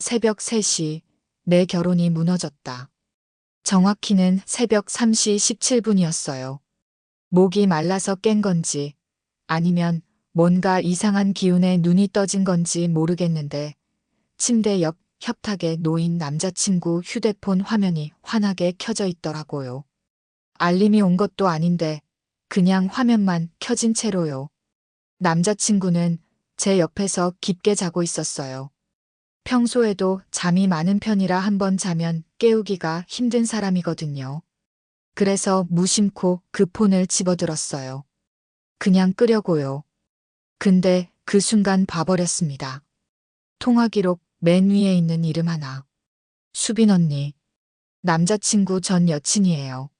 새벽 3시, 내 결혼이 무너졌다. 정확히는 새벽 3시 17분이었어요. 목이 말라서 깬 건지 아니면 뭔가 이상한 기운에 눈이 떠진 건지 모르겠는데 침대 옆 협탁에 놓인 남자친구 휴대폰 화면이 환하게 켜져 있더라고요. 알림이 온 것도 아닌데 그냥 화면만 켜진 채로요. 남자친구는 제 옆에서 깊게 자고 있었어요. 평소에도 잠이 많은 편이라 한번 자면 깨우기가 힘든 사람이거든요. 그래서 무심코 그 폰을 집어들었어요. 그냥 끄려고요. 근데 그 순간 봐버렸습니다. 통화 기록 맨 위에 있는 이름 하나. 수빈 언니. 남자친구 전 여친이에요.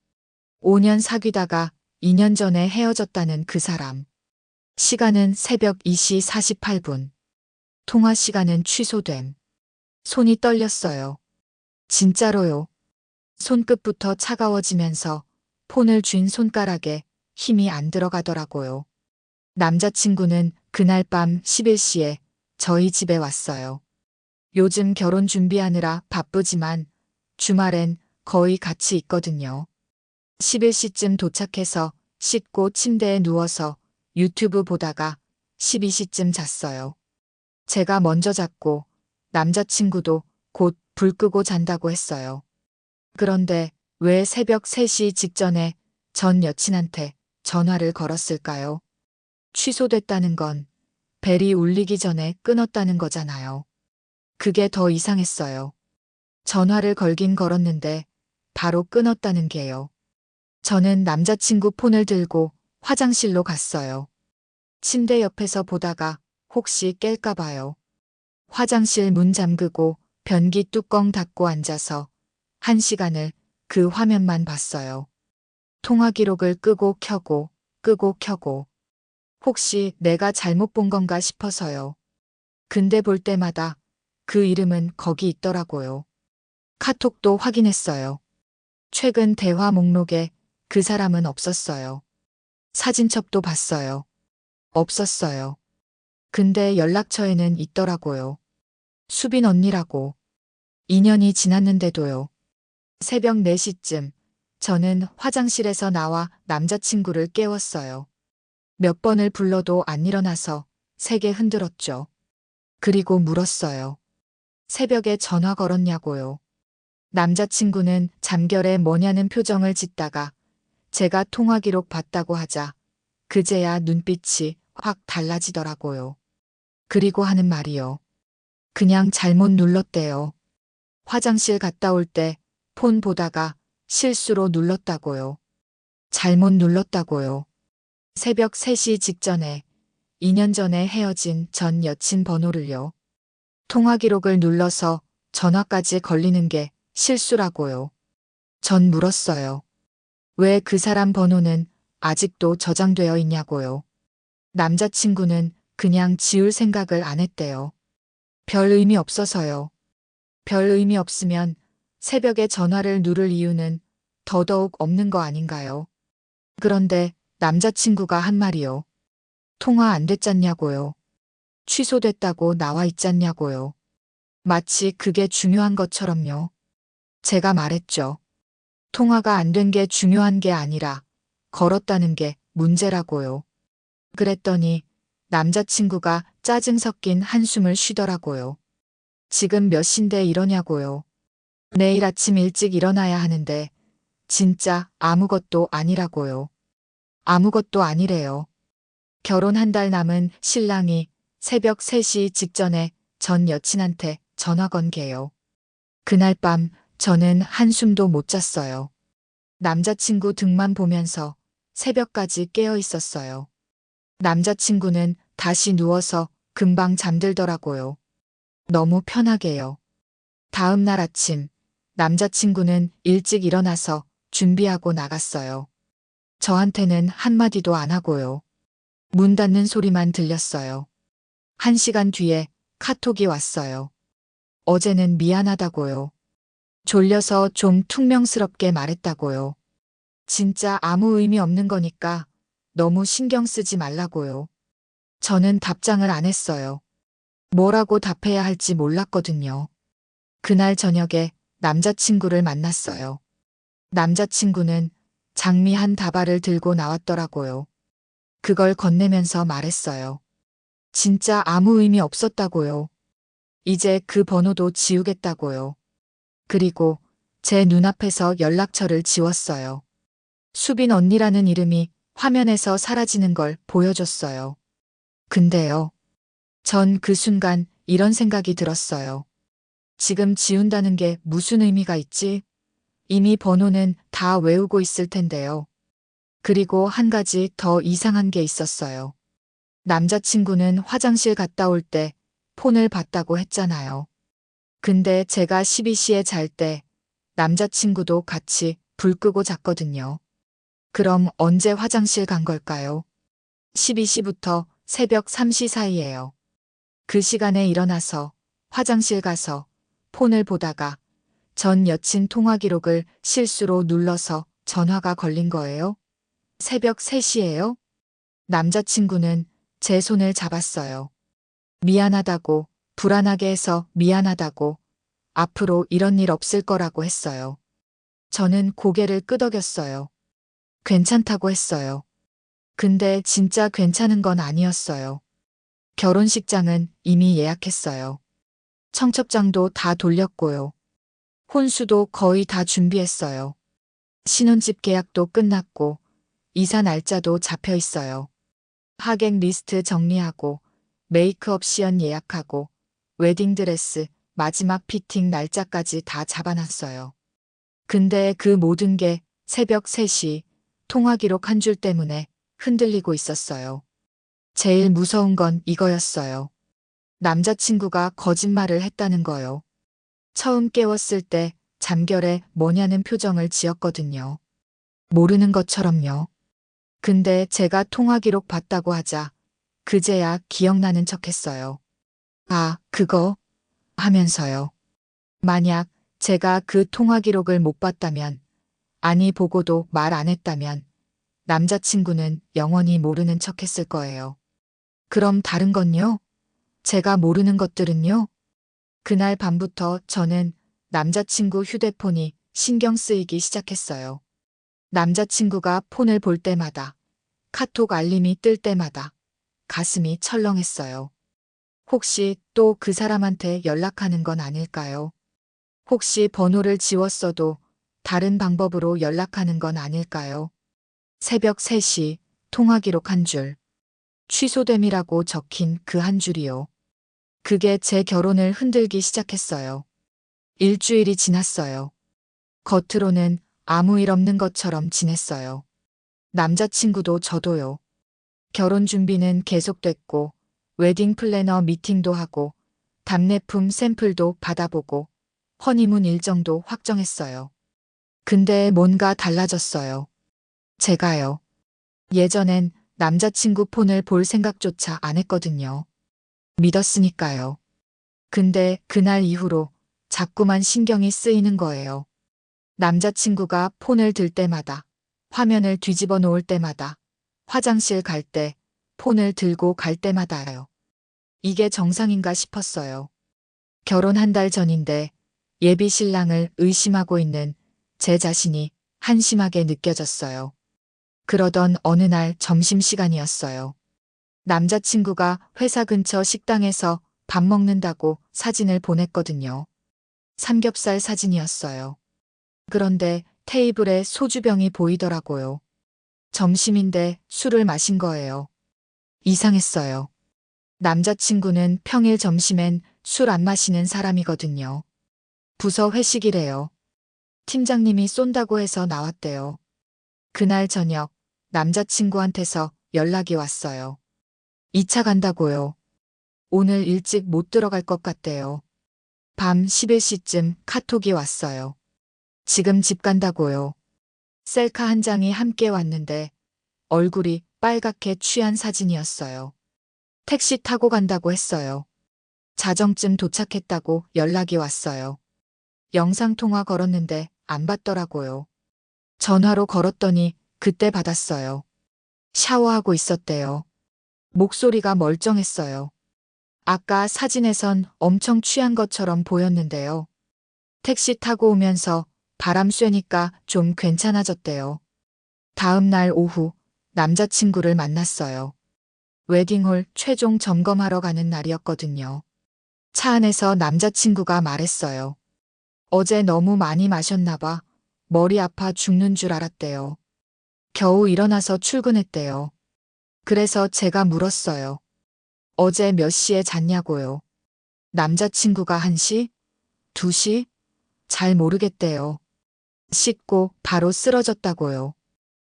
5년 사귀다가 2년 전에 헤어졌다는 그 사람. 시간은 새벽 2시 48분. 통화 시간은 취소됨. 손이 떨렸어요. 진짜로요. 손끝부터 차가워지면서 폰을 쥔 손가락에 힘이 안 들어가더라고요. 남자친구는 그날 밤 11시에 저희 집에 왔어요. 요즘 결혼 준비하느라 바쁘지만 주말엔 거의 같이 있거든요. 11시쯤 도착해서 씻고 침대에 누워서 유튜브 보다가 12시쯤 잤어요. 제가 먼저 잤고 남자친구도 곧 불 끄고 잔다고 했어요. 그런데 왜 새벽 3시 직전에 전 여친한테 전화를 걸었을까요? 취소됐다는 건 벨이 울리기 전에 끊었다는 거잖아요. 그게 더 이상했어요. 전화를 걸긴 걸었는데 바로 끊었다는 게요. 저는 남자친구 폰을 들고 화장실로 갔어요. 침대 옆에서 보다가 혹시 깰까 봐요. 화장실 문 잠그고 변기 뚜껑 닫고 앉아서 1시간을 그 화면만 봤어요. 통화 기록을 끄고 켜고 끄고 켜고 혹시 내가 잘못 본 건가 싶어서요. 근데 볼 때마다 그 이름은 거기 있더라고요. 카톡도 확인했어요. 최근 대화 목록에 그 사람은 없었어요. 사진첩도 봤어요. 없었어요. 근데 연락처에는 있더라고요. 수빈 언니라고. 2년이 지났는데도요. 새벽 4시쯤 저는 화장실에서 나와 남자친구를 깨웠어요. 몇 번을 불러도 안 일어나서 세게 흔들었죠. 그리고 물었어요. 새벽에 전화 걸었냐고요. 남자친구는 잠결에 뭐냐는 표정을 짓다가 제가 통화 기록 봤다고 하자 그제야 눈빛이 확 달라지더라고요. 그리고 하는 말이요. 그냥 잘못 눌렀대요. 화장실 갔다 올 때 폰 보다가 실수로 눌렀다고요. 잘못 눌렀다고요. 새벽 3시 직전에 2년 전에 헤어진 전 여친 번호를요. 통화 기록을 눌러서 전화까지 걸리는 게 실수라고요. 전 물었어요. 왜 그 사람 번호는 아직도 저장되어 있냐고요. 남자친구는 그냥 지울 생각을 안 했대요. 별 의미 없어서요. 별 의미 없으면 새벽에 전화를 누를 이유는 더더욱 없는 거 아닌가요? 그런데 남자친구가 한 말이요. 통화 안 됐잖냐고요. 취소됐다고 나와 있잖냐고요. 마치 그게 중요한 것처럼요. 제가 말했죠. 통화가 안 된 게 중요한 게 아니라 걸었다는 게 문제라고요. 그랬더니 남자친구가 짜증 섞인 한숨을 쉬더라고요. 지금 몇 시인데 이러냐고요. 내일 아침 일찍 일어나야 하는데 진짜 아무것도 아니라고요. 아무것도 아니래요. 결혼 한 달 남은 신랑이 새벽 3시 직전에 전 여친한테 전화 건 게요. 그날 밤 저는 한숨도 못 잤어요. 남자친구 등만 보면서 새벽까지 깨어 있었어요. 남자친구는 다시 누워서 금방 잠들더라고요. 너무 편하게요. 다음 날 아침 남자친구는 일찍 일어나서 준비하고 나갔어요. 저한테는 한마디도 안 하고요. 문 닫는 소리만 들렸어요. 1시간 뒤에 카톡이 왔어요. 어제는 미안하다고요. 졸려서 좀 퉁명스럽게 말했다고요. 진짜 아무 의미 없는 거니까 너무 신경 쓰지 말라고요. 저는 답장을 안 했어요. 뭐라고 답해야 할지 몰랐거든요. 그날 저녁에 남자친구를 만났어요. 남자친구는 장미 한 다발을 들고 나왔더라고요. 그걸 건네면서 말했어요. 진짜 아무 의미 없었다고요. 이제 그 번호도 지우겠다고요. 그리고 제 눈앞에서 연락처를 지웠어요. 수빈 언니라는 이름이 화면에서 사라지는 걸 보여줬어요. 근데요. 전 그 순간 이런 생각이 들었어요. 지금 지운다는 게 무슨 의미가 있지? 이미 번호는 다 외우고 있을 텐데요. 그리고 한 가지 더 이상한 게 있었어요. 남자친구는 화장실 갔다 올 때 폰을 봤다고 했잖아요. 근데 제가 12시에 잘 때 남자친구도 같이 불 끄고 잤거든요. 그럼 언제 화장실 간 걸까요? 12시부터 새벽 3시 사이예요. 그 시간에 일어나서 화장실 가서 폰을 보다가 전 여친 통화 기록을 실수로 눌러서 전화가 걸린 거예요? 새벽 3시예요? 남자친구는 제 손을 잡았어요. 미안하다고, 불안하게 해서 미안하다고, 앞으로 이런 일 없을 거라고 했어요. 저는 고개를 끄덕였어요. 괜찮다고 했어요. 근데 진짜 괜찮은 건 아니었어요. 결혼식장은 이미 예약했어요. 청첩장도 다 돌렸고요. 혼수도 거의 다 준비했어요. 신혼집 계약도 끝났고, 이사 날짜도 잡혀 있어요. 하객 리스트 정리하고, 메이크업 시연 예약하고, 웨딩드레스, 마지막 피팅 날짜까지 다 잡아놨어요. 근데 그 모든 게 새벽 3시 통화 기록 한 줄 때문에 흔들리고 있었어요. 제일 무서운 건 이거였어요. 남자친구가 거짓말을 했다는 거요. 처음 깨웠을 때 잠결에 뭐냐는 표정을 지었거든요. 모르는 것처럼요. 근데 제가 통화 기록 봤다고 하자 그제야 기억나는 척 했어요. 아, 그거? 하면서요. 만약 제가 그 통화 기록을 못 봤다면, 아니 보고도 말 안 했다면, 남자친구는 영원히 모르는 척 했을 거예요. 그럼 다른 건요? 제가 모르는 것들은요? 그날 밤부터 저는 남자친구 휴대폰이 신경 쓰이기 시작했어요. 남자친구가 폰을 볼 때마다, 카톡 알림이 뜰 때마다 가슴이 철렁했어요. 혹시 또 그 사람한테 연락하는 건 아닐까요? 혹시 번호를 지웠어도 다른 방법으로 연락하는 건 아닐까요? 새벽 3시 통화 기록 한 줄. 취소됨이라고 적힌 그 한 줄이요. 그게 제 결혼을 흔들기 시작했어요. 일주일이 지났어요. 겉으로는 아무 일 없는 것처럼 지냈어요. 남자친구도 저도요. 결혼 준비는 계속됐고, 웨딩 플래너 미팅도 하고, 답례품 샘플도 받아보고, 허니문 일정도 확정했어요. 근데 뭔가 달라졌어요. 제가요. 예전엔 남자친구 폰을 볼 생각조차 안 했거든요. 믿었으니까요. 근데 그날 이후로 자꾸만 신경이 쓰이는 거예요. 남자친구가 폰을 들 때마다, 화면을 뒤집어 놓을 때마다, 화장실 갈 때, 폰을 들고 갈 때마다요. 이게 정상인가 싶었어요. 결혼 한 달 전인데 예비 신랑을 의심하고 있는 제 자신이 한심하게 느껴졌어요. 그러던 어느 날 점심시간이었어요. 남자친구가 회사 근처 식당에서 밥 먹는다고 사진을 보냈거든요. 삼겹살 사진이었어요. 그런데 테이블에 소주병이 보이더라고요. 점심인데 술을 마신 거예요. 이상했어요. 남자친구는 평일 점심엔 술 안 마시는 사람이거든요. 부서 회식이래요. 팀장님이 쏜다고 해서 나왔대요. 그날 저녁 남자친구한테서 연락이 왔어요. 2차 간다고요. 오늘 일찍 못 들어갈 것 같대요. 밤 11시쯤 카톡이 왔어요. 지금 집 간다고요. 셀카 한 장이 함께 왔는데 얼굴이 빨갛게 취한 사진이었어요. 택시 타고 간다고 했어요. 자정쯤 도착했다고 연락이 왔어요. 영상통화 걸었는데 안 받더라고요. 전화로 걸었더니 그때 받았어요. 샤워하고 있었대요. 목소리가 멀쩡했어요. 아까 사진에선 엄청 취한 것처럼 보였는데요. 택시 타고 오면서 바람 쐬니까 좀 괜찮아졌대요. 다음 날 오후 남자친구를 만났어요. 웨딩홀 최종 점검하러 가는 날이었거든요. 차 안에서 남자친구가 말했어요. 어제 너무 많이 마셨나 봐. 머리 아파 죽는 줄 알았대요. 겨우 일어나서 출근했대요. 그래서 제가 물었어요. 어제 몇 시에 잤냐고요. 남자친구가 1시? 2시? 잘 모르겠대요. 씻고 바로 쓰러졌다고요.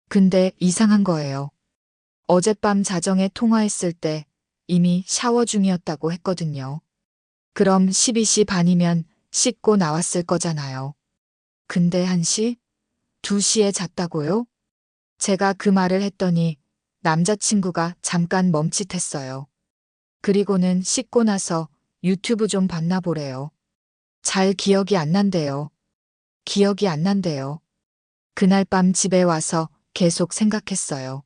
근데 이상한 거예요. 어젯밤 자정에 통화했을 때 이미 샤워 중이었다고 했거든요. 그럼 12시 반이면 씻고 나왔을 거잖아요. 근데 1시? 2시에 잤다고요? 제가 그 말을 했더니 남자친구가 잠깐 멈칫했어요. 그리고는 씻고 나서 유튜브 좀 봤나 보래요. 잘 기억이 안 난대요. 기억이 안 난대요. 그날 밤 집에 와서 계속 생각했어요.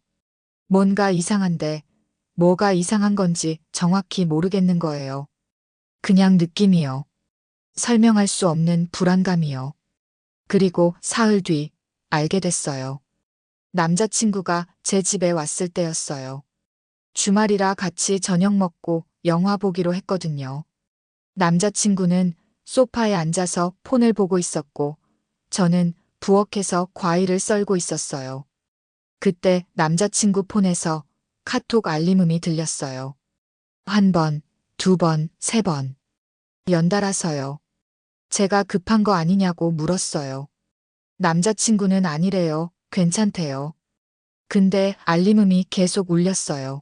뭔가 이상한데 뭐가 이상한 건지 정확히 모르겠는 거예요. 그냥 느낌이요. 설명할 수 없는 불안감이요. 그리고 사흘 뒤 알게 됐어요. 남자친구가 제 집에 왔을 때였어요. 주말이라 같이 저녁 먹고 영화 보기로 했거든요. 남자친구는 소파에 앉아서 폰을 보고 있었고 저는 부엌에서 과일을 썰고 있었어요. 그때 남자친구 폰에서 카톡 알림음이 들렸어요. 1번, 2번, 3번. 연달아서요. 제가 급한 거 아니냐고 물었어요. 남자친구는 아니래요. 괜찮대요. 근데 알림음이 계속 울렸어요.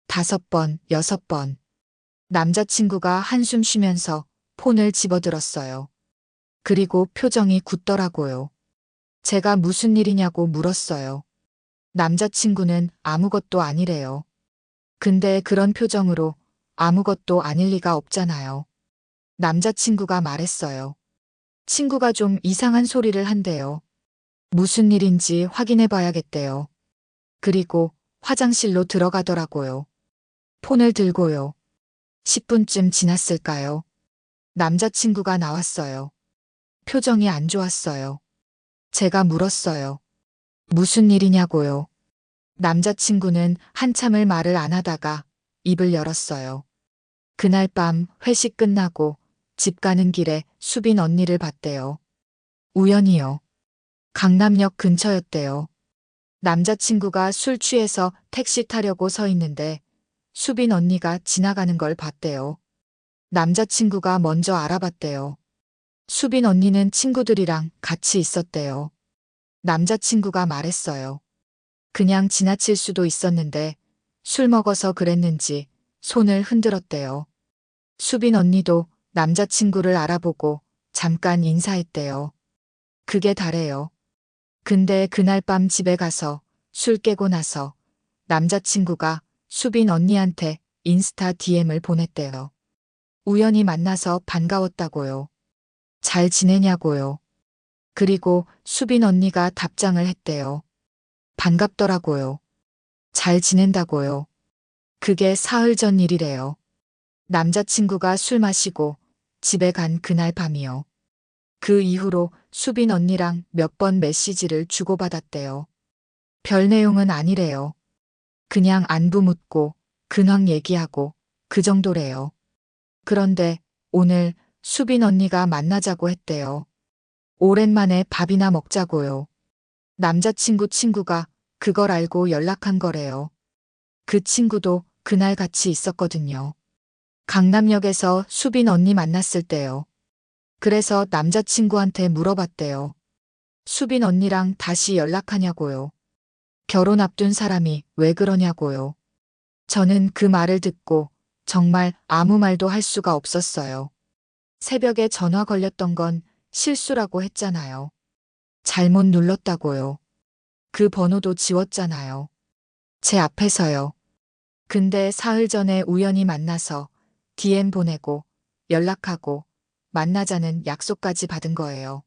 5번, 6번. 남자친구가 한숨 쉬면서 폰을 집어들었어요. 그리고 표정이 굳더라고요. 제가 무슨 일이냐고 물었어요. 남자친구는 아무것도 아니래요. 근데 그런 표정으로 아무것도 아닐 리가 없잖아요. 남자친구가 말했어요. 친구가 좀 이상한 소리를 한대요. 무슨 일인지 확인해 봐야겠대요. 그리고 화장실로 들어가더라고요. 폰을 들고요. 10분쯤 지났을까요? 남자친구가 나왔어요. 표정이 안 좋았어요. 제가 물었어요. 무슨 일이냐고요. 남자친구는 한참을 말을 안 하다가 입을 열었어요. 그날 밤 회식 끝나고 집 가는 길에 수빈 언니를 봤대요. 우연히요. 강남역 근처였대요. 남자친구가 술 취해서 택시 타려고 서 있는데 수빈 언니가 지나가는 걸 봤대요. 남자친구가 먼저 알아봤대요. 수빈 언니는 친구들이랑 같이 있었대요. 남자친구가 말했어요. 그냥 지나칠 수도 있었는데 술 먹어서 그랬는지 손을 흔들었대요. 수빈 언니도 남자친구를 알아보고 잠깐 인사했대요. 그게 다래요. 근데 그날 밤 집에 가서 술 깨고 나서 남자친구가 수빈 언니한테 인스타 DM을 보냈대요. 우연히 만나서 반가웠다고요. 잘 지내냐고요. 그리고 수빈 언니가 답장을 했대요. 반갑더라고요. 잘 지낸다고요. 그게 사흘 전 일이래요. 남자친구가 술 마시고 집에 간 그날 밤이요. 그 이후로 수빈 언니랑 몇 번 메시지를 주고받았대요. 별 내용은 아니래요. 그냥 안부 묻고 근황 얘기하고 그 정도래요. 그런데 오늘 수빈 언니가 만나자고 했대요. 오랜만에 밥이나 먹자고요. 남자친구 친구가 그걸 알고 연락한 거래요. 그 친구도 그날 같이 있었거든요. 강남역에서 수빈 언니 만났을 때요. 그래서 남자친구한테 물어봤대요. 수빈 언니랑 다시 연락하냐고요. 결혼 앞둔 사람이 왜 그러냐고요. 저는 그 말을 듣고 정말 아무 말도 할 수가 없었어요. 새벽에 전화 걸렸던 건 실수라고 했잖아요. 잘못 눌렀다고요. 그 번호도 지웠잖아요. 제 앞에서요. 근데 사흘 전에 우연히 만나서 DM 보내고 연락하고 만나자는 약속까지 받은 거예요.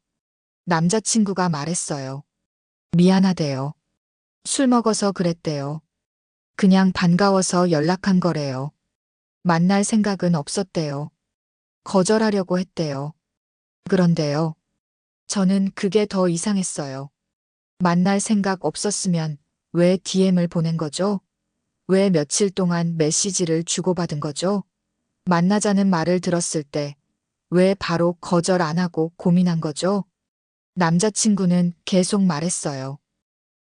남자친구가 말했어요. 미안하대요. 술 먹어서 그랬대요. 그냥 반가워서 연락한 거래요. 만날 생각은 없었대요. 거절하려고 했대요. 그런데요. 저는 그게 더 이상했어요. 만날 생각 없었으면 왜 DM을 보낸 거죠? 왜 며칠 동안 메시지를 주고받은 거죠? 만나자는 말을 들었을 때 왜 바로 거절 안 하고 고민한 거죠? 남자친구는 계속 말했어요.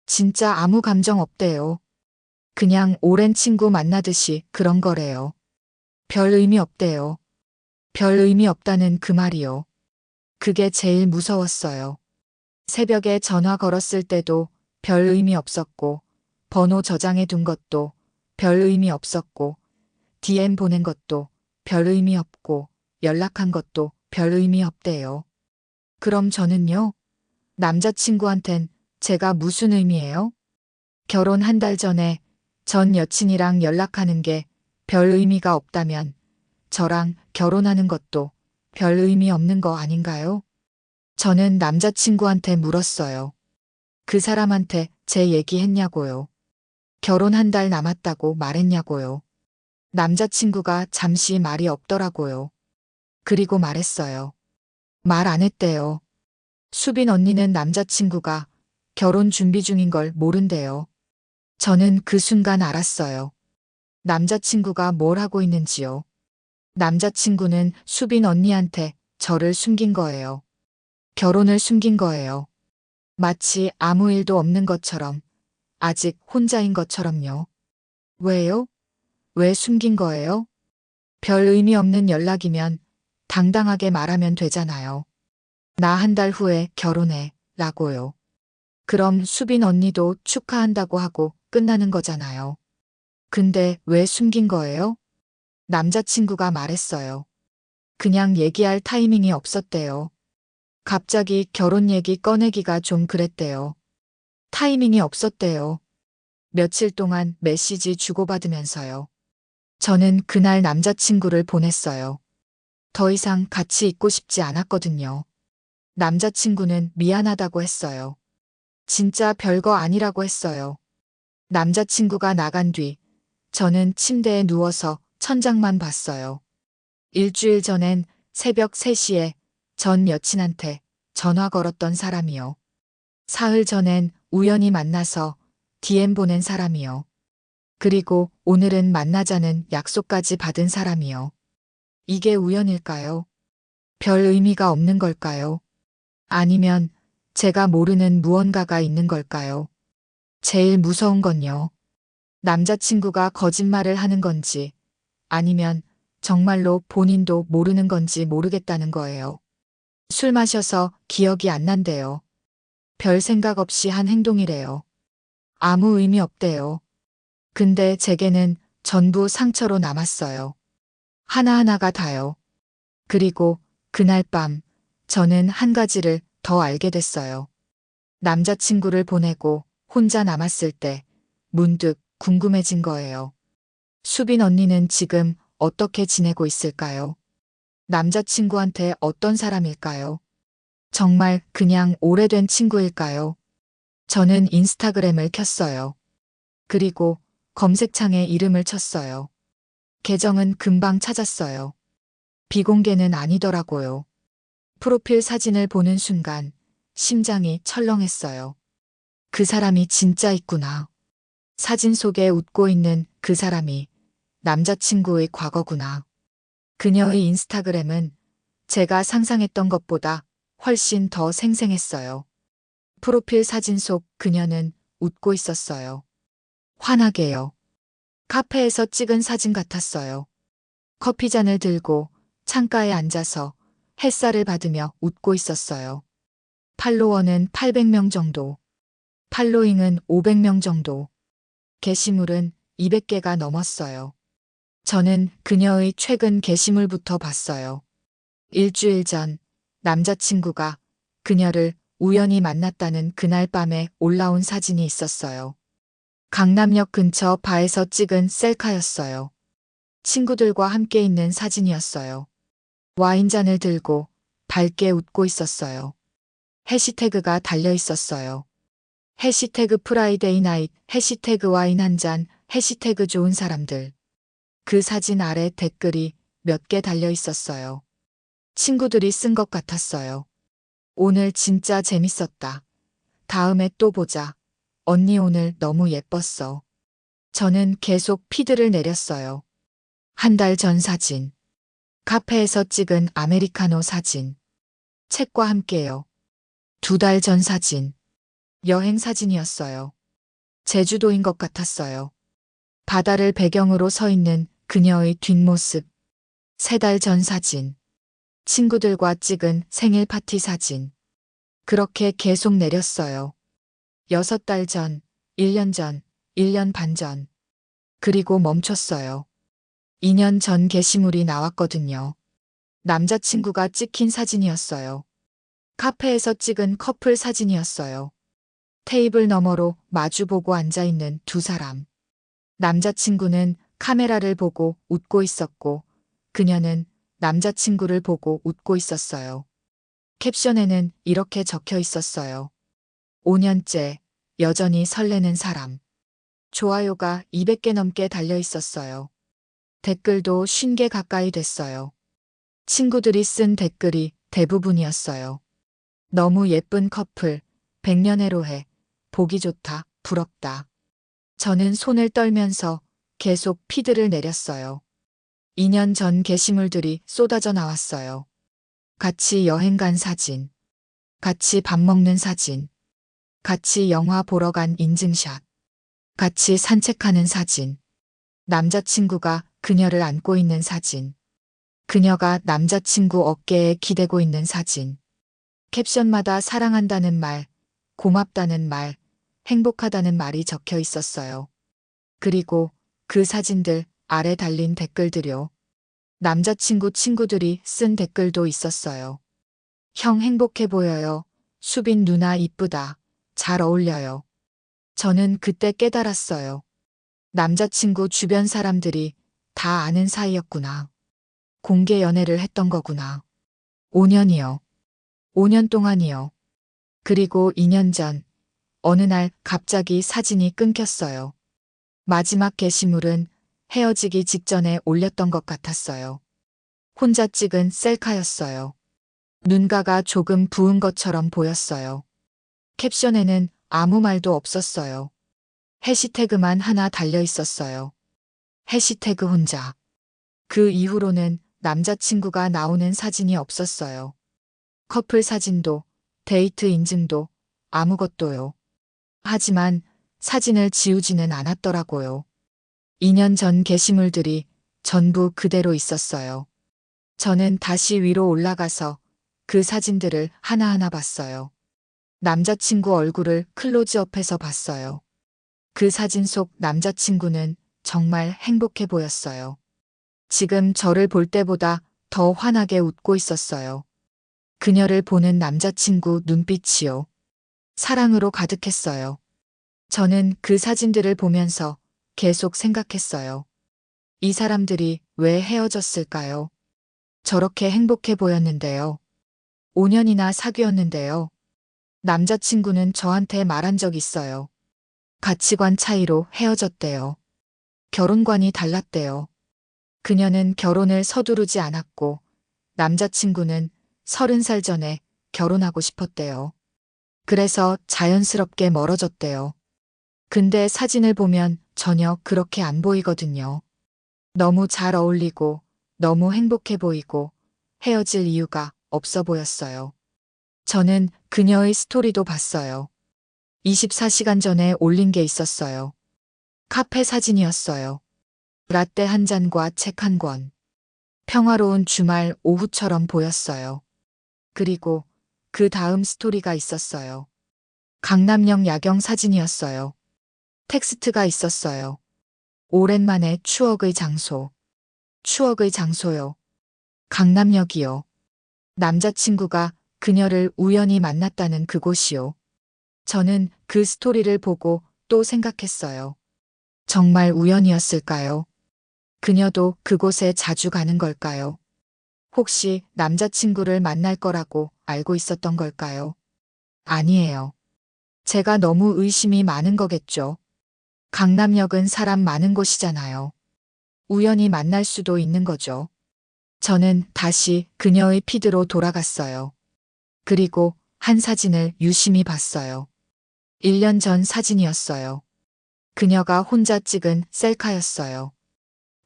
진짜 아무 감정 없대요. 그냥 오랜 친구 만나듯이 그런 거래요. 별 의미 없대요. 별 의미 없다는 그 말이요. 그게 제일 무서웠어요. 새벽에 전화 걸었을 때도 별 의미 없었고, 번호 저장해 둔 것도 별 의미 없었고, DM 보낸 것도 별 의미 없고, 연락한 것도 별 의미 없대요. 그럼 저는요? 남자친구한텐 제가 무슨 의미예요? 결혼 한 달 전에 전 여친이랑 연락하는 게 별 의미가 없다면 저랑 결혼하는 것도 별 의미 없는 거 아닌가요? 저는 남자친구한테 물었어요. 그 사람한테 제 얘기했냐고요. 결혼 한 달 남았다고 말했냐고요. 남자친구가 잠시 말이 없더라고요. 그리고 말했어요. 말 안 했대요. 수빈 언니는 남자친구가 결혼 준비 중인 걸 모른대요. 저는 그 순간 알았어요. 남자친구가 뭘 하고 있는지요. 남자친구는 수빈 언니한테 저를 숨긴 거예요. 결혼을 숨긴 거예요. 마치 아무 일도 없는 것처럼, 아직 혼자인 것처럼요. 왜요? 왜 숨긴 거예요? 별 의미 없는 연락이면 당당하게 말하면 되잖아요. 나 한 달 후에 결혼해, 라고요. 그럼 수빈 언니도 축하한다고 하고 끝나는 거잖아요. 근데 왜 숨긴 거예요? 남자친구가 말했어요. 그냥 얘기할 타이밍이 없었대요. 갑자기 결혼 얘기 꺼내기가 좀 그랬대요. 타이밍이 없었대요. 며칠 동안 메시지 주고받으면서요. 저는 그날 남자친구를 보냈어요. 더 이상 같이 있고 싶지 않았거든요. 남자친구는 미안하다고 했어요. 진짜 별거 아니라고 했어요. 남자친구가 나간 뒤 저는 침대에 누워서 천장만 봤어요. 일주일 전엔 새벽 3시에 전 여친한테 전화 걸었던 사람이요. 사흘 전엔 우연히 만나서 DM 보낸 사람이요. 그리고 오늘은 만나자는 약속까지 받은 사람이요. 이게 우연일까요? 별 의미가 없는 걸까요? 아니면 제가 모르는 무언가가 있는 걸까요? 제일 무서운 건요. 남자친구가 거짓말을 하는 건지 아니면 정말로 본인도 모르는 건지 모르겠다는 거예요. 술 마셔서 기억이 안 난대요. 별 생각 없이 한 행동이래요. 아무 의미 없대요. 근데 제게는 전부 상처로 남았어요. 하나하나가 다요. 그리고 그날 밤 저는 한 가지를 더 알게 됐어요. 남자친구를 보내고 혼자 남았을 때 문득 궁금해진 거예요. 수빈 언니는 지금 어떻게 지내고 있을까요? 남자친구한테 어떤 사람일까요? 정말 그냥 오래된 친구일까요? 저는 인스타그램을 켰어요. 그리고 검색창에 이름을 쳤어요. 계정은 금방 찾았어요. 비공개는 아니더라고요. 프로필 사진을 보는 순간 심장이 철렁했어요. 그 사람이 진짜 있구나. 사진 속에 웃고 있는 그 사람이 남자친구의 과거구나. 그녀의 인스타그램은 제가 상상했던 것보다 훨씬 더 생생했어요. 프로필 사진 속 그녀는 웃고 있었어요. 환하게요. 카페에서 찍은 사진 같았어요. 커피잔을 들고 창가에 앉아서 햇살을 받으며 웃고 있었어요. 팔로워는 800명 정도. 팔로잉은 500명 정도. 게시물은 200개가 넘었어요. 저는 그녀의 최근 게시물부터 봤어요. 일주일 전 남자친구가 그녀를 우연히 만났다는 그날 밤에 올라온 사진이 있었어요. 강남역 근처 바에서 찍은 셀카였어요. 친구들과 함께 있는 사진이었어요. 와인잔을 들고 밝게 웃고 있었어요. 해시태그가 달려 있었어요. 해시태그 프라이데이 나잇, 해시태그 와인 한 잔, 해시태그 좋은 사람들. 그 사진 아래 댓글이 몇 개 달려 있었어요. 친구들이 쓴 것 같았어요. 오늘 진짜 재밌었다. 다음에 또 보자. 언니 오늘 너무 예뻤어. 저는 계속 피드를 내렸어요. 한 달 전 사진. 카페에서 찍은 아메리카노 사진. 책과 함께요. 2달 전 사진. 여행 사진이었어요. 제주도인 것 같았어요. 바다를 배경으로 서 있는 그녀의 뒷모습. 3달 전 사진. 친구들과 찍은 생일 파티 사진. 그렇게 계속 내렸어요. 6달 전, 1년 전, 1년 반 전. 그리고 멈췄어요. 2년 전 게시물이 나왔거든요. 남자친구가 찍힌 사진이었어요. 카페에서 찍은 커플 사진이었어요. 테이블 너머로 마주보고 앉아있는 2사람. 남자친구는 카메라를 보고 웃고 있었고, 그녀는 남자친구를 보고 웃고 있었어요. 캡션에는 이렇게 적혀 있었어요. 5년째, 여전히 설레는 사람. 좋아요가 200개 넘게 달려 있었어요. 댓글도 50개 가까이 됐어요. 친구들이 쓴 댓글이 대부분이었어요. 너무 예쁜 커플, 100년의 해, 보기 좋다, 부럽다. 저는 손을 떨면서 계속 피드를 내렸어요. 2년 전 게시물들이 쏟아져 나왔어요. 같이 여행 간 사진, 같이 밥 먹는 사진, 같이 영화 보러 간 인증샷, 같이 산책하는 사진, 남자친구가 그녀를 안고 있는 사진, 그녀가 남자친구 어깨에 기대고 있는 사진, 캡션마다 사랑한다는 말, 고맙다는 말, 행복하다는 말이 적혀 있었어요. 그리고 그 사진들 아래 달린 댓글들요. 남자친구 친구들이 쓴 댓글도 있었어요. 형 행복해 보여요. 수빈 누나 이쁘다. 잘 어울려요. 저는 그때 깨달았어요. 남자친구 주변 사람들이 다 아는 사이였구나. 공개 연애를 했던 거구나. 5년이요. 5년 동안이요. 그리고 2년 전, 어느 날 갑자기 사진이 끊겼어요. 마지막 게시물은 헤어지기 직전에 올렸던 것 같았어요. 혼자 찍은 셀카였어요. 눈가가 조금 부은 것처럼 보였어요. 캡션에는 아무 말도 없었어요. 해시태그만 하나 달려 있었어요. 해시태그 혼자. 그 이후로는 남자친구가 나오는 사진이 없었어요. 커플 사진도, 데이트 인증도, 아무것도요. 하지만 사진을 지우지는 않았더라고요. 2년 전 게시물들이 전부 그대로 있었어요. 저는 다시 위로 올라가서 그 사진들을 하나하나 봤어요. 남자친구 얼굴을 클로즈업해서 봤어요. 그 사진 속 남자친구는 정말 행복해 보였어요. 지금 저를 볼 때보다 더 환하게 웃고 있었어요. 그녀를 보는 남자친구 눈빛이요. 사랑으로 가득했어요. 저는 그 사진들을 보면서 계속 생각했어요. 이 사람들이 왜 헤어졌을까요? 저렇게 행복해 보였는데요. 5년이나 사귀었는데요. 남자친구는 저한테 말한 적 있어요. 가치관 차이로 헤어졌대요. 결혼관이 달랐대요. 그녀는 결혼을 서두르지 않았고 남자친구는 30살 전에 결혼하고 싶었대요. 그래서 자연스럽게 멀어졌대요. 근데 사진을 보면 전혀 그렇게 안 보이거든요. 너무 잘 어울리고 너무 행복해 보이고 헤어질 이유가 없어 보였어요. 저는 그녀의 스토리도 봤어요. 24시간 전에 올린 게 있었어요. 카페 사진이었어요. 라떼 한 잔과 책 한 권. 평화로운 주말 오후처럼 보였어요. 그리고 그 다음 스토리가 있었어요. 강남역 야경 사진이었어요. 텍스트가 있었어요. 오랜만에 추억의 장소. 추억의 장소요. 강남역이요. 남자친구가 그녀를 우연히 만났다는 그곳이요. 저는 그 스토리를 보고 또 생각했어요. 정말 우연이었을까요? 그녀도 그곳에 자주 가는 걸까요? 혹시 남자친구를 만날 거라고 알고 있었던 걸까요? 아니에요. 제가 너무 의심이 많은 거겠죠. 강남역은 사람 많은 곳이잖아요. 우연히 만날 수도 있는 거죠. 저는 다시 그녀의 피드로 돌아갔어요. 그리고 한 사진을 유심히 봤어요. 1년 전 사진이었어요. 그녀가 혼자 찍은 셀카였어요.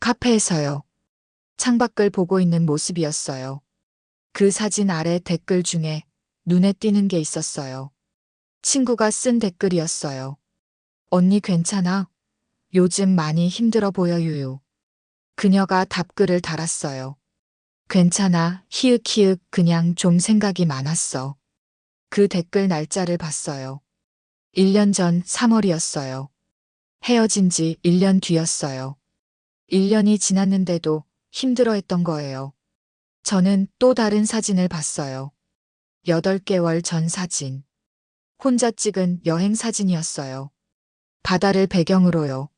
카페에서요. 창밖을 보고 있는 모습이었어요. 그 사진 아래 댓글 중에 눈에 띄는 게 있었어요. 친구가 쓴 댓글이었어요. 언니 괜찮아? 요즘 많이 힘들어 보여 유유. 그녀가 답글을 달았어요. 괜찮아, 히읗히읗 그냥 좀 생각이 많았어. 그 댓글 날짜를 봤어요. 1년 전 3월이었어요. 헤어진 지 1년 뒤였어요. 1년이 지났는데도 힘들어했던 거예요. 저는 또 다른 사진을 봤어요. 8개월 전 사진. 혼자 찍은 여행 사진이었어요. 바다를 배경으로요.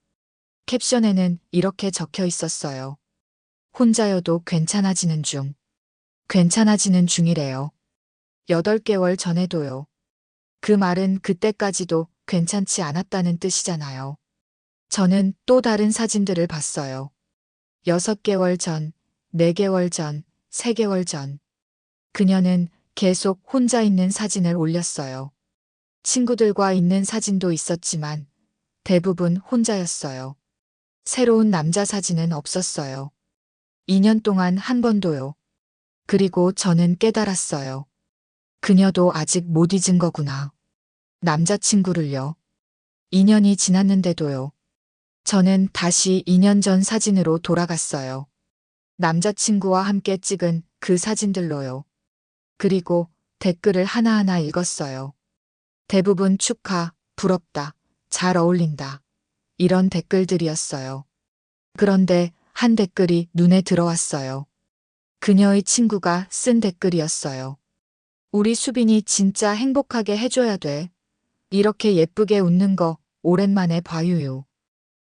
캡션에는 이렇게 적혀 있었어요. 혼자여도 괜찮아지는 중. 괜찮아지는 중이래요. 8개월 전에도요. 그 말은 그때까지도 괜찮지 않았다는 뜻이잖아요. 저는 또 다른 사진들을 봤어요. 6개월 전, 4개월 전, 3개월 전. 그녀는 계속 혼자 있는 사진을 올렸어요. 친구들과 있는 사진도 있었지만 대부분 혼자였어요. 새로운 남자 사진은 없었어요. 2년 동안 한 번도요. 그리고 저는 깨달았어요. 그녀도 아직 못 잊은 거구나. 남자친구를요. 2년이 지났는데도요. 저는 다시 2년 전 사진으로 돌아갔어요. 남자친구와 함께 찍은 그 사진들로요. 그리고 댓글을 하나하나 읽었어요. 대부분 축하, 부럽다, 잘 어울린다. 이런 댓글들이었어요. 그런데 한 댓글이 눈에 들어왔어요. 그녀의 친구가 쓴 댓글이었어요. 우리 수빈이 진짜 행복하게 해줘야 돼. 이렇게 예쁘게 웃는 거 오랜만에 봐유유.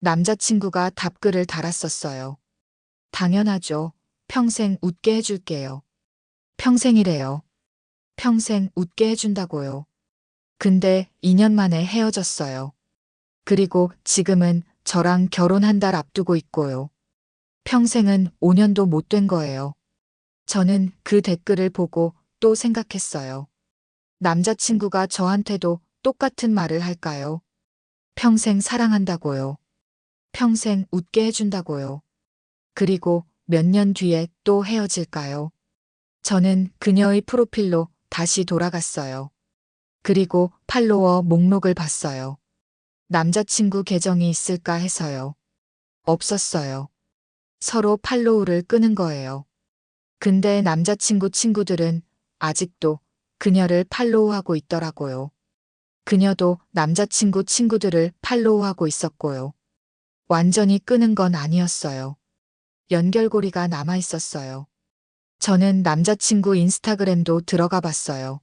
남자친구가 답글을 달았었어요. 당연하죠. 평생 웃게 해줄게요. 평생이래요. 평생 웃게 해준다고요. 근데 2년 만에 헤어졌어요. 그리고 지금은 저랑 결혼 한 달 앞두고 있고요. 평생은 5년도 못 된 거예요. 저는 그 댓글을 보고 또 생각했어요. 남자친구가 저한테도 똑같은 말을 할까요? 평생 사랑한다고요. 평생 웃게 해준다고요. 그리고 몇 년 뒤에 또 헤어질까요? 저는 그녀의 프로필로 다시 돌아갔어요. 그리고 팔로워 목록을 봤어요. 남자친구 계정이 있을까 해서요. 없었어요. 서로 팔로우를 끄는 거예요. 근데 남자친구 친구들은 아직도 그녀를 팔로우하고 있더라고요. 그녀도 남자친구 친구들을 팔로우하고 있었고요. 완전히 끄는 건 아니었어요. 연결고리가 남아 있었어요. 저는 남자친구 인스타그램도 들어가 봤어요.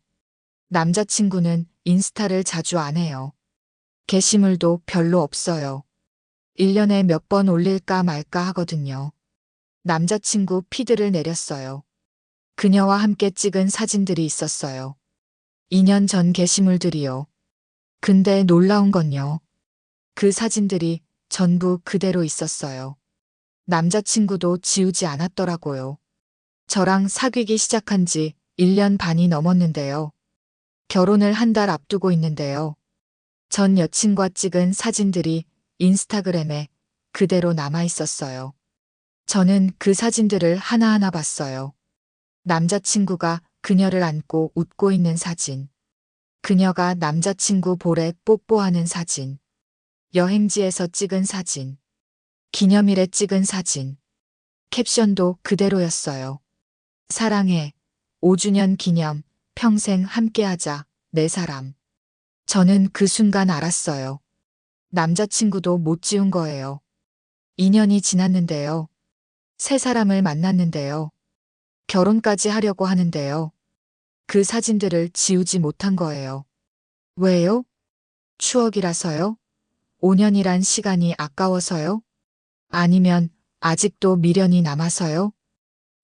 남자친구는 인스타를 자주 안 해요. 게시물도 별로 없어요. 1년에 몇 번 올릴까 말까 하거든요. 남자친구 피드를 내렸어요. 그녀와 함께 찍은 사진들이 있었어요. 2년 전 게시물들이요. 근데 놀라운 건요. 그 사진들이 전부 그대로 있었어요. 남자친구도 지우지 않았더라고요. 저랑 사귀기 시작한 지 1년 반이 넘었는데요. 결혼을 한 달 앞두고 있는데요. 전 여친과 찍은 사진들이 인스타그램에 그대로 남아 있었어요. 저는 그 사진들을 하나하나 봤어요. 남자친구가 그녀를 안고 웃고 있는 사진. 그녀가 남자친구 볼에 뽀뽀하는 사진. 여행지에서 찍은 사진. 기념일에 찍은 사진. 캡션도 그대로였어요. 사랑해. 5주년 기념. 평생 함께하자. 내 사람. 저는 그 순간 알았어요. 남자친구도 못 지운 거예요. 2년이 지났는데요. 새 사람을 만났는데요. 결혼까지 하려고 하는데요. 그 사진들을 지우지 못한 거예요. 왜요? 추억이라서요? 5년이란 시간이 아까워서요? 아니면 아직도 미련이 남아서요?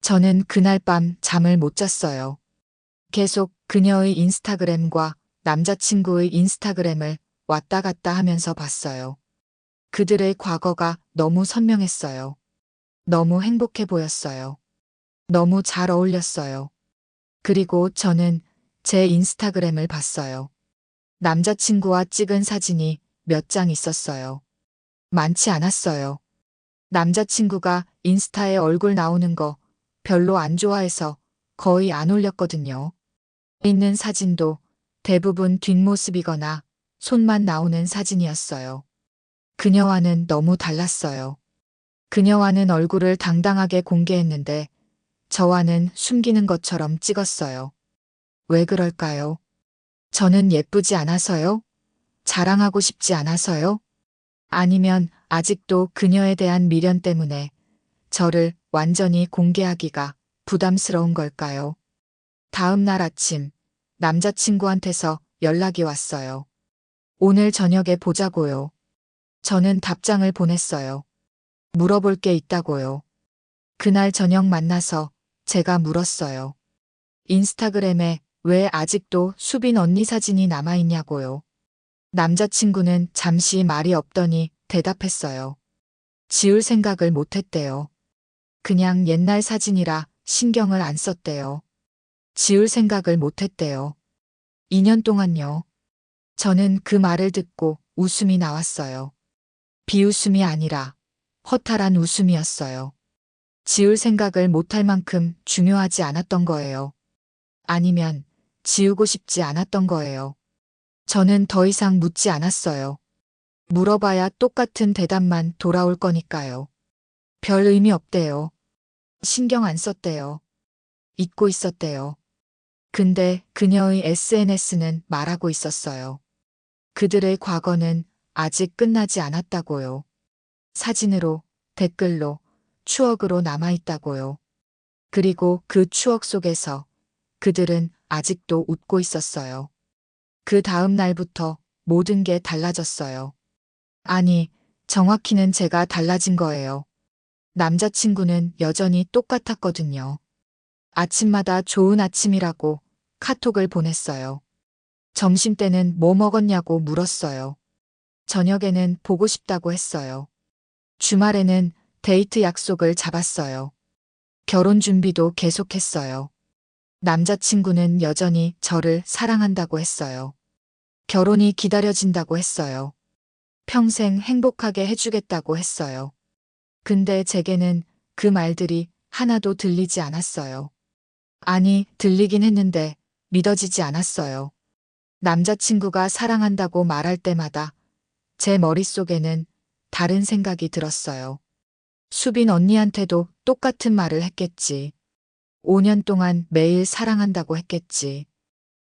저는 그날 밤 잠을 못 잤어요. 계속 그녀의 인스타그램과 남자친구의 인스타그램을 왔다 갔다 하면서 봤어요. 그들의 과거가 너무 선명했어요. 너무 행복해 보였어요. 너무 잘 어울렸어요. 그리고 저는 제 인스타그램을 봤어요. 남자친구와 찍은 사진이 몇 장 있었어요. 많지 않았어요. 남자친구가 인스타에 얼굴 나오는 거 별로 안 좋아해서 거의 안 올렸거든요. 있는 사진도 대부분 뒷모습이거나 손만 나오는 사진이었어요. 그녀와는 너무 달랐어요. 그녀와는 얼굴을 당당하게 공개했는데 저와는 숨기는 것처럼 찍었어요. 왜 그럴까요? 저는 예쁘지 않아서요? 자랑하고 싶지 않아서요? 아니면 아직도 그녀에 대한 미련 때문에 저를 완전히 공개하기가 부담스러운 걸까요? 다음 날 아침, 남자친구한테서 연락이 왔어요. 오늘 저녁에 보자고요. 저는 답장을 보냈어요. 물어볼 게 있다고요. 그날 저녁 만나서 제가 물었어요. 인스타그램에 왜 아직도 수빈 언니 사진이 남아있냐고요. 남자친구는 잠시 말이 없더니 대답했어요. 지울 생각을 못했대요. 그냥 옛날 사진이라 신경을 안 썼대요. 지울 생각을 못했대요. 2년 동안요. 저는 그 말을 듣고 웃음이 나왔어요. 비웃음이 아니라 허탈한 웃음이었어요. 지울 생각을 못할 만큼 중요하지 않았던 거예요. 아니면 지우고 싶지 않았던 거예요. 저는 더 이상 묻지 않았어요. 물어봐야 똑같은 대답만 돌아올 거니까요. 별 의미 없대요. 신경 안 썼대요. 잊고 있었대요. 근데 그녀의 SNS는 말하고 있었어요. 그들의 과거는 아직 끝나지 않았다고요. 사진으로, 댓글로, 추억으로 남아있다고요. 그리고 그 추억 속에서 그들은 아직도 웃고 있었어요. 그 다음 날부터 모든 게 달라졌어요. 아니, 정확히는 제가 달라진 거예요. 남자친구는 여전히 똑같았거든요. 아침마다 좋은 아침이라고 카톡을 보냈어요. 점심때는 뭐 먹었냐고 물었어요. 저녁에는 보고 싶다고 했어요. 주말에는 데이트 약속을 잡았어요. 결혼 준비도 계속했어요. 남자친구는 여전히 저를 사랑한다고 했어요. 결혼이 기다려진다고 했어요. 평생 행복하게 해주겠다고 했어요. 근데 제게는 그 말들이 하나도 들리지 않았어요. 아니, 들리긴 했는데 믿어지지 않았어요. 남자친구가 사랑한다고 말할 때마다 제 머릿속에는 다른 생각이 들었어요. 수빈 언니한테도 똑같은 말을 했겠지. 5년 동안 매일 사랑한다고 했겠지.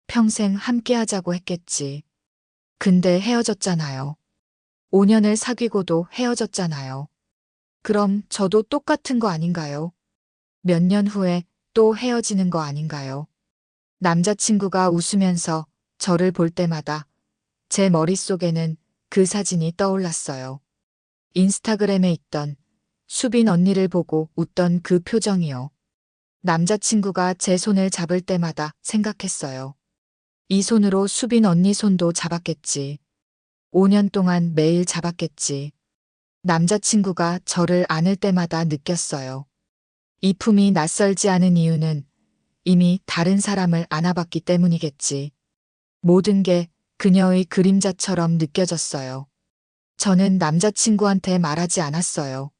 평생 함께 하자고 했겠지. 근데 헤어졌잖아요. 5년을 사귀고도 헤어졌잖아요. 그럼 저도 똑같은 거 아닌가요? 몇 년 후에 또 헤어지는 거 아닌가요? 남자친구가 웃으면서 저를 볼 때마다 제 머릿속에는 그 사진이 떠올랐어요. 인스타그램에 있던 수빈 언니를 보고 웃던 그 표정이요. 남자친구가 제 손을 잡을 때마다 생각했어요. 이 손으로 수빈 언니 손도 잡았겠지. 5년 동안 매일 잡았겠지. 남자친구가 저를 안을 때마다 느꼈어요. 이 품이 낯설지 않은 이유는 이미 다른 사람을 안아봤기 때문이겠지. 모든 게 그녀의 그림자처럼 느껴졌어요. 저는 남자친구한테 말하지 않았어요.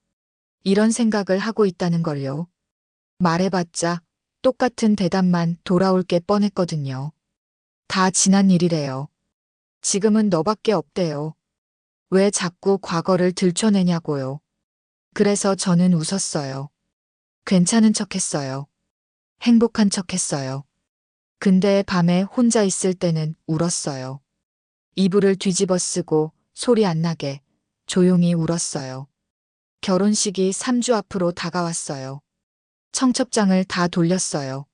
이런 생각을 하고 있다는 걸요. 말해봤자 똑같은 대답만 돌아올 게 뻔했거든요. 다 지난 일이래요. 지금은 너밖에 없대요. 왜 자꾸 과거를 들춰내냐고요. 그래서 저는 웃었어요. 괜찮은 척 했어요. 행복한 척 했어요. 근데 밤에 혼자 있을 때는 울었어요. 이불을 뒤집어 쓰고 소리 안 나게 조용히 울었어요. 결혼식이 3주 앞으로 다가왔어요. 청첩장을 다 돌렸어요.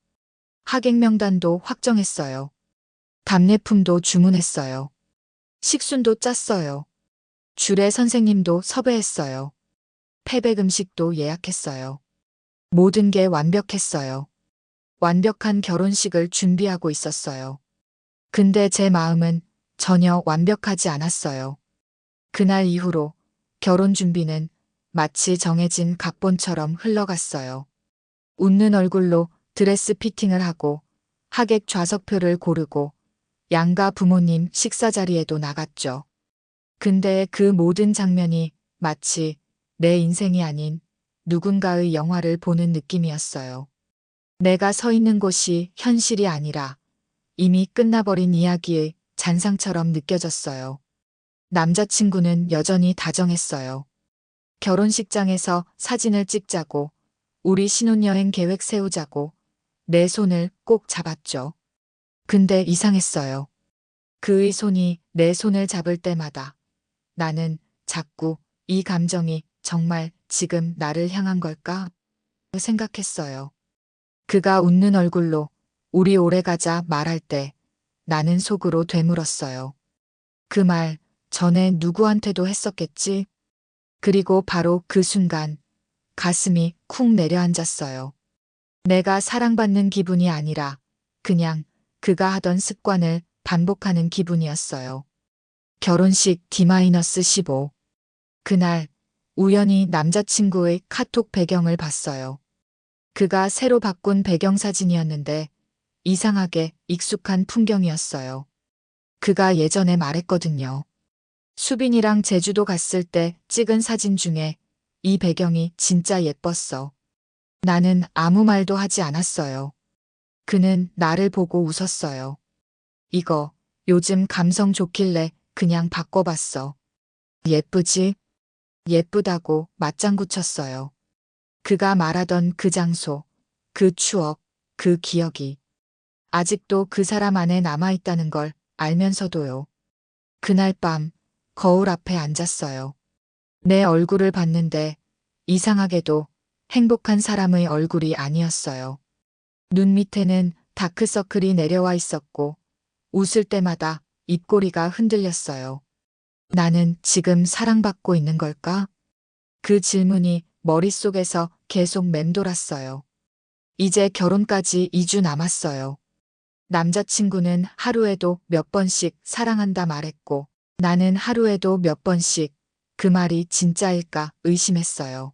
하객 명단도 확정했어요. 답례품도 주문했어요. 식순도 짰어요. 주례 선생님도 섭외했어요. 패백 음식도 예약했어요. 모든 게 완벽했어요. 완벽한 결혼식을 준비하고 있었어요. 근데 제 마음은 전혀 완벽하지 않았어요. 그날 이후로 결혼 준비는 마치 정해진 각본처럼 흘러갔어요. 웃는 얼굴로 드레스 피팅을 하고 하객 좌석표를 고르고 양가 부모님 식사 자리에도 나갔죠. 근데 그 모든 장면이 마치 내 인생이 아닌 누군가의 영화를 보는 느낌이었어요. 내가 서 있는 곳이 현실이 아니라 이미 끝나버린 이야기의 잔상처럼 느껴졌어요. 남자친구는 여전히 다정했어요. 결혼식장에서 사진을 찍자고, 우리 신혼여행 계획 세우자고 내 손을 꼭 잡았죠. 근데 이상했어요. 그의 손이 내 손을 잡을 때마다 나는 자꾸 이 감정이 정말 지금 나를 향한 걸까? 생각했어요. 그가 웃는 얼굴로 우리 오래 가자 말할 때 나는 속으로 되물었어요. 그 말 전에 누구한테도 했었겠지? 그리고 바로 그 순간 가슴이 쿵 내려앉았어요. 내가 사랑받는 기분이 아니라 그냥 그가 하던 습관을 반복하는 기분이었어요. 결혼식 D-15. 그날 우연히 남자친구의 카톡 배경을 봤어요. 그가 새로 바꾼 배경사진이었는데 이상하게 익숙한 풍경이었어요. 그가 예전에 말했거든요. 수빈이랑 제주도 갔을 때 찍은 사진 중에 이 배경이 진짜 예뻤어. 나는 아무 말도 하지 않았어요. 그는 나를 보고 웃었어요. 이거 요즘 감성 좋길래 그냥 바꿔봤어. 예쁘지? 예쁘다고 맞장구 쳤어요. 그가 말하던 그 장소, 그 추억, 그 기억이 아직도 그 사람 안에 남아있다는 걸 알면서도요. 그날 밤 거울 앞에 앉았어요. 내 얼굴을 봤는데 이상하게도 행복한 사람의 얼굴이 아니었어요. 눈 밑에는 다크서클이 내려와 있었고 웃을 때마다 입꼬리가 흔들렸어요. 나는 지금 사랑받고 있는 걸까? 그 질문이 머릿속에서 계속 맴돌았어요. 이제 결혼까지 2주 남았어요. 남자친구는 하루에도 몇 번씩 사랑한다 말했고 나는 하루에도 몇 번씩 그 말이 진짜일까 의심했어요.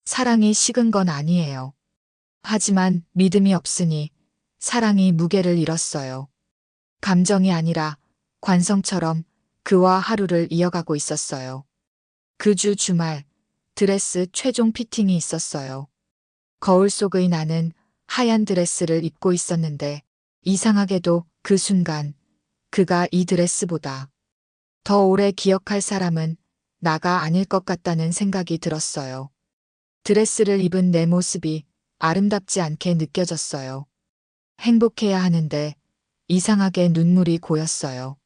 사랑이 식은 건 아니에요. 하지만 믿음이 없으니 사랑이 무게를 잃었어요. 감정이 아니라 관성처럼 그와 하루를 이어가고 있었어요. 그 주 주말 드레스 최종 피팅이 있었어요. 거울 속의 나는 하얀 드레스를 입고 있었는데 이상하게도 그 순간 그가 이 드레스보다 더 오래 기억할 사람은 나가 아닐 것 같다는 생각이 들었어요. 드레스를 입은 내 모습이 아름답지 않게 느껴졌어요. 행복해야 하는데 이상하게 눈물이 고였어요.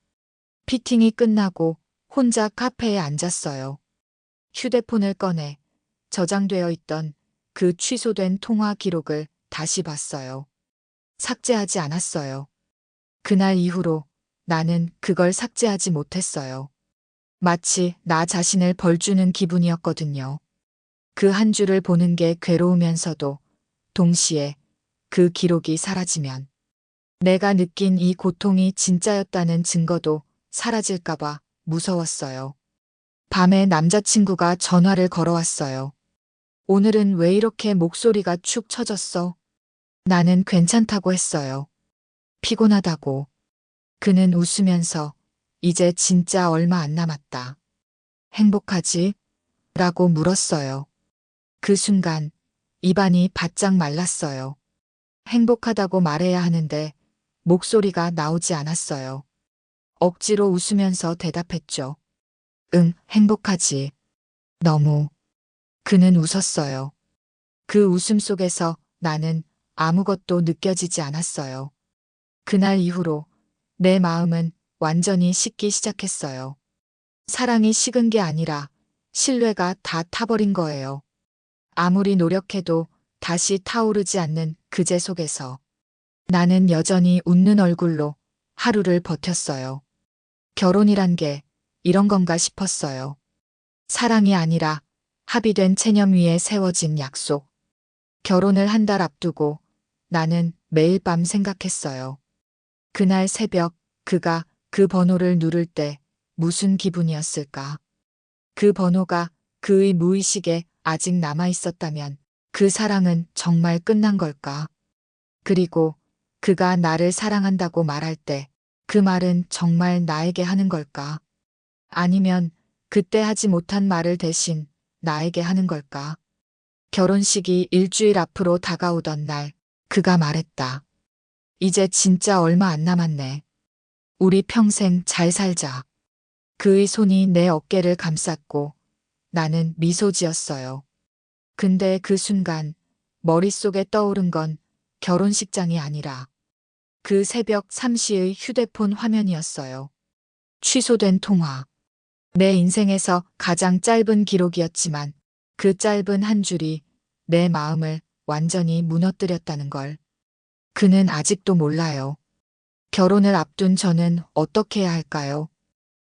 피팅이 끝나고 혼자 카페에 앉았어요. 휴대폰을 꺼내 저장되어 있던 그 취소된 통화 기록을 다시 봤어요. 삭제하지 않았어요. 그날 이후로 나는 그걸 삭제하지 못했어요. 마치 나 자신을 벌주는 기분이었거든요. 그 한 줄을 보는 게 괴로우면서도 동시에 그 기록이 사라지면 내가 느낀 이 고통이 진짜였다는 증거도 사라질까봐 무서웠어요. 밤에 남자친구가 전화를 걸어왔어요. 오늘은 왜 이렇게 목소리가 축 처졌어? 나는 괜찮다고 했어요. 피곤하다고. 그는 웃으면서 이제 진짜 얼마 안 남았다. 행복하지? 라고 물었어요. 그 순간 입안이 바짝 말랐어요. 행복하다고 말해야 하는데 목소리가 나오지 않았어요. 억지로 웃으면서 대답했죠. 응, 행복하지. 너무. 그는 웃었어요. 그 웃음 속에서 나는 아무것도 느껴지지 않았어요. 그날 이후로 내 마음은 완전히 식기 시작했어요. 사랑이 식은 게 아니라 신뢰가 다 타버린 거예요. 아무리 노력해도 다시 타오르지 않는 그제 속에서 나는 여전히 웃는 얼굴로 하루를 버텼어요. 결혼이란 게 이런 건가 싶었어요. 사랑이 아니라 합의된 체념 위에 세워진 약속. 결혼을 한 달 앞두고 나는 매일 밤 생각했어요. 그날 새벽 그가 그 번호를 누를 때 무슨 기분이었을까? 그 번호가 그의 무의식에 아직 남아 있었다면 그 사랑은 정말 끝난 걸까? 그리고 그가 나를 사랑한다고 말할 때 그 말은 정말 나에게 하는 걸까? 아니면 그때 하지 못한 말을 대신 나에게 하는 걸까? 결혼식이 일주일 앞으로 다가오던 날 그가 말했다. 이제 진짜 얼마 안 남았네. 우리 평생 잘 살자. 그의 손이 내 어깨를 감쌌고 나는 미소 지었어요. 근데 그 순간 머릿속에 떠오른 건 결혼식장이 아니라 그 새벽 3시의 휴대폰 화면이었어요. 취소된 통화. 내 인생에서 가장 짧은 기록이었지만 그 짧은 한 줄이 내 마음을 완전히 무너뜨렸다는 걸. 그는 아직도 몰라요. 결혼을 앞둔 저는 어떻게 해야 할까요?